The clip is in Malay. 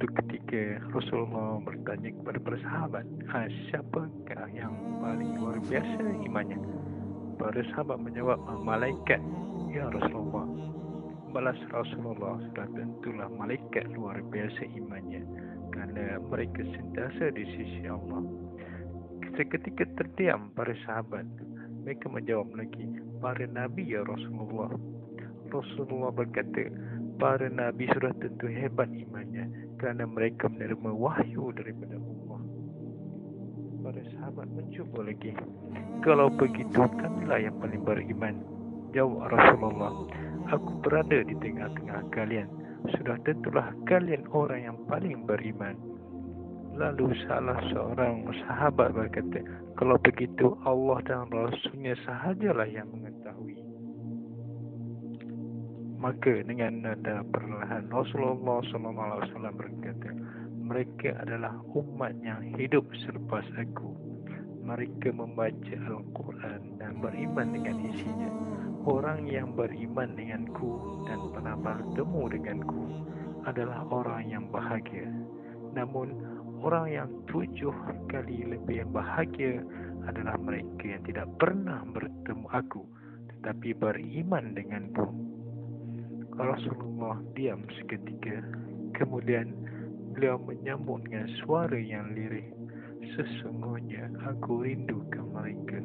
suatu ketika Rasulullah bertanya kepada para sahabat, siapakah yang paling luar biasa imannya? Para sahabat menjawab, malaikat, ya Rasulullah. Balas Rasulullah, sudah tentulah malaikat luar biasa imannya, kerana mereka sentiasa di sisi Allah. Seketika terdiam para sahabat. Mereka menjawab lagi, para nabi ya Rasulullah. Rasulullah berkata, para nabi sudah tentu hebat imannya, kerana mereka menerima wahyu daripada Allah. Para sahabat mencuba lagi, kalau begitu kamilah yang paling beriman. Jawab Rasulullah, aku berada di tengah-tengah kalian. Sudah tentulah kalian orang yang paling beriman. Lalu salah seorang sahabat berkata, kalau begitu Allah dan Rasulnya sahajalah yang mengetahui. Maka dengan nada perlahan Rasulullah SAW berkata, mereka adalah umat yang hidup selepas aku. Mereka membaca Al-Quran dan beriman dengan isinya. Orang yang beriman denganku dan pernah bertemu denganku adalah orang yang bahagia. Namun orang yang 7 kali lebih bahagia adalah mereka yang tidak pernah bertemu aku tetapi beriman denganku. Rasulullah diam seketika. Kemudian beliau menyambut dengan suara yang lirih, sesungguhnya aku rindu ke mereka.